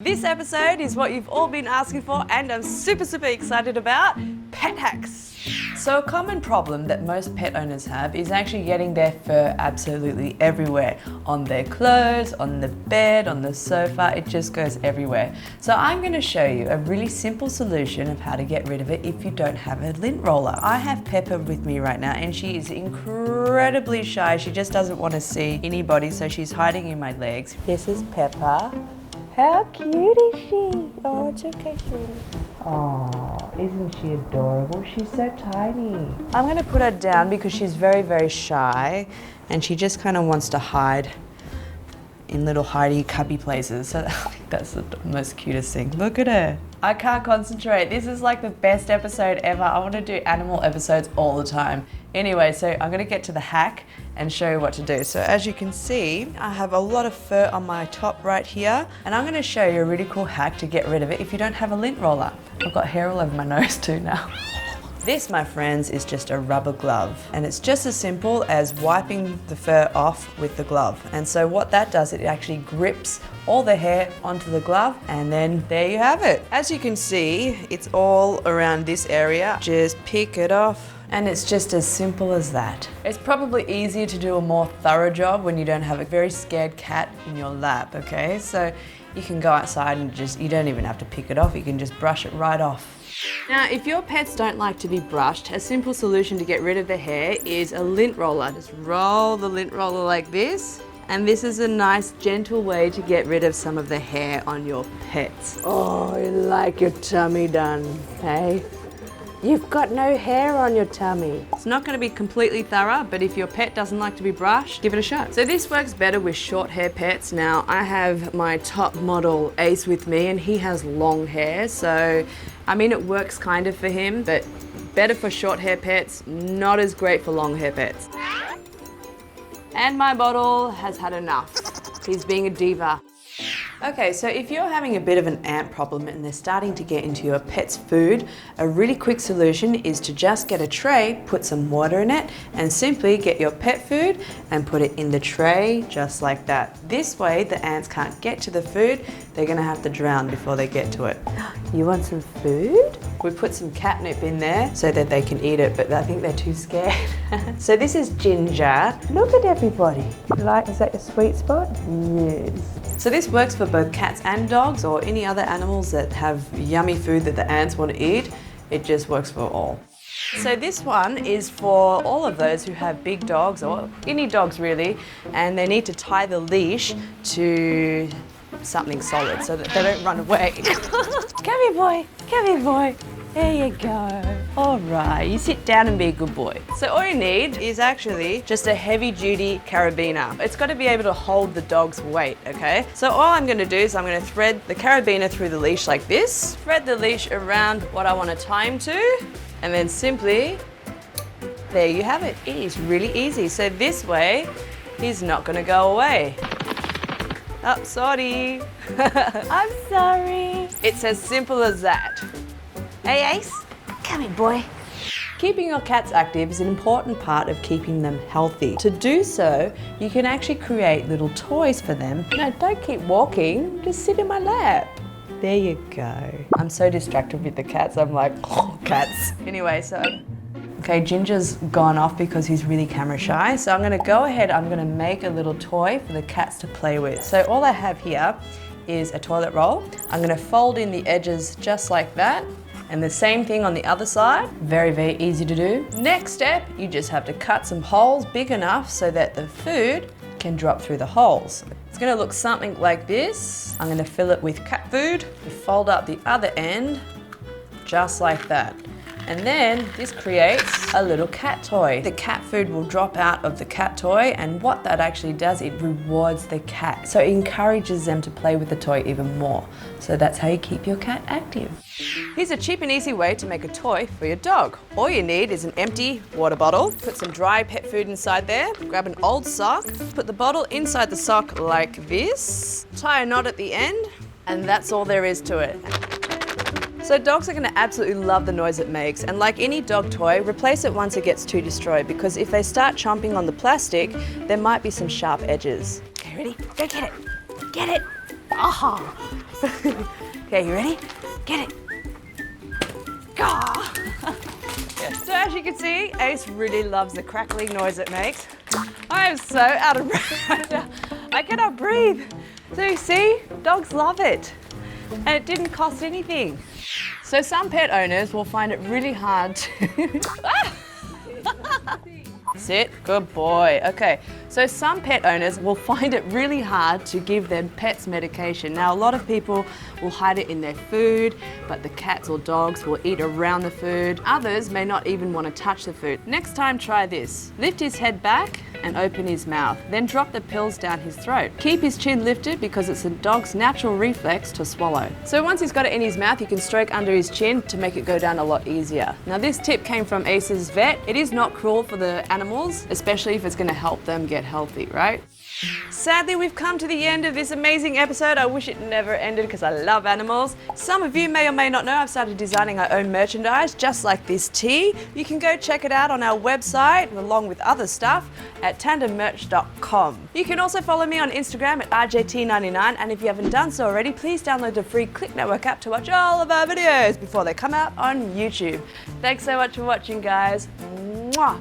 This episode is what you've all been asking for and I'm super excited about, pet hacks. So a common problem that most pet owners have is actually getting their fur absolutely everywhere. On their clothes, on the bed, on the sofa, it just goes everywhere. So I'm going to show you a really simple solution of how to get rid of it if you don't have a lint roller. I have Pepper with me right now and she is incredibly shy. She just doesn't want to see anybody, so she's hiding in my legs. This is Pepper. How cute is she? Oh, it's okay, sweetie. Oh, isn't she adorable? She's so tiny. I'm going to put her down because she's very shy and she just kind of wants to hide in little hidey cubby places. So I think that's the most cutest thing. Look at her. I can't concentrate. This is like the best episode ever. I want to do animal episodes all the time. Anyway, so I'm going to get to the hack and show you what to do. So as you can see, I have a lot of fur on my top right here, and I'm going to show you a really cool hack to get rid of it if you don't have a lint roller. I've got hair all over my nose too now. This, my friends, is just a rubber glove, and it's just as simple as wiping the fur off with the glove. And so what that does, it actually grips all the hair onto the glove, and then there you have it. As you can see, it's all around this area. Just pick it off, and it's just as simple as that. It's probably easier to do a more thorough job when you don't have a very scared cat in your lap, okay? So you can go outside and you don't even have to pick it off, you can just brush it right off. Now, if your pets don't like to be brushed, a simple solution to get rid of the hair is a lint roller. Just roll the lint roller like this, and this is a nice, gentle way to get rid of some of the hair on your pets. Oh, you like your tummy done, hey? You've got no hair on your tummy. It's not going to be completely thorough, but if your pet doesn't like to be brushed, give it a shot. So this works better with short hair pets. Now, I have my top model Ace with me and he has long hair, so I mean it works kind of for him, but better for short hair pets, not as great for long hair pets. And my model has had enough. He's being a diva. Okay, so if you're having a bit of an ant problem and they're starting to get into your pet's food, a really quick solution is to just get a tray, put some water in it, and simply get your pet food and put it in the tray just like that. This way, the ants can't get to the food. They're gonna have to drown before they get to it. You want some food? We put some catnip in there so that they can eat it, but I think they're too scared. So this is Ginger. Look at everybody. Is that your sweet spot? Yes. So this works for both cats and dogs or any other animals that have yummy food that the ants want to eat. It just works for all. So this one is for all of those who have big dogs or any dogs really, and they need to tie the leash to something solid so that they don't run away. Come here, boy. Come here, boy. There you go. All right, you sit down and be a good boy. So all you need is actually just a heavy-duty carabiner. It's got to be able to hold the dog's weight, okay? So all I'm going to do is I'm going to thread the carabiner through the leash like this, thread the leash around what I want to tie him to, and then simply, there you have it. It is really easy. So this way, he's not going to go away. Oh, sorry. I'm sorry. It's as simple as that. Hey, Ace, come here, boy. Keeping your cats active is an important part of keeping them healthy. To do so, you can actually create little toys for them. No, don't keep walking, just sit in my lap. There you go. I'm so distracted with the cats, I'm like, oh, cats. Anyway, so, okay, Ginger's gone off because he's really camera shy. So I'm gonna go ahead, I'm gonna make a little toy for the cats to play with. So all I have here is a toilet roll. I'm gonna fold in the edges just like that. And the same thing on the other side. Very easy to do. Next step, you just have to cut some holes big enough so that the food can drop through the holes. It's gonna look something like this. I'm gonna fill it with cat food, fold up the other end, just like that. And then this creates a little cat toy. The cat food will drop out of the cat toy, and what that actually does, it rewards the cat. So it encourages them to play with the toy even more. So that's how you keep your cat active. Here's a cheap and easy way to make a toy for your dog. All you need is an empty water bottle, put some dry pet food inside there, grab an old sock, put the bottle inside the sock like this, tie a knot at the end, and that's all there is to it. So dogs are going to absolutely love the noise it makes, and like any dog toy, replace it once it gets too destroyed, because if they start chomping on the plastic, there might be some sharp edges. Okay, ready? Go get it. Get it. Gah! Okay, you ready? Get it. Gah! So as you can see, Ace really loves the crackling noise it makes. I am so out of breath. I cannot breathe. So you see, dogs love it. And it didn't cost anything. So some pet owners will find it really hard to... Sit, good boy. Okay, so some pet owners will find it really hard to give their pets medication. Now, a lot of people will hide it in their food, but the cats or dogs will eat around the food. Others may not even want to touch the food. Next time, try this. Lift his head back and open his mouth. Then drop the pills down his throat. Keep his chin lifted because it's a dog's natural reflex to swallow. So once he's got it in his mouth, you can stroke under his chin to make it go down a lot easier. Now this tip came from Ace's vet. It is not cruel for the animals, especially if it's going to help them get healthy, right? Sadly, we've come to the end of this amazing episode. I wish it never ended because I love animals. Some of you may or may not know I've started designing our own merchandise, just like this tee. You can go check it out on our website, along with other stuff, at tandemmerch.com. You can also follow me on Instagram at RJT99, and if you haven't done so already, please download the free Clicknetwork app to watch all of our videos before they come out on YouTube. Thanks so much for watching, guys. Mwah!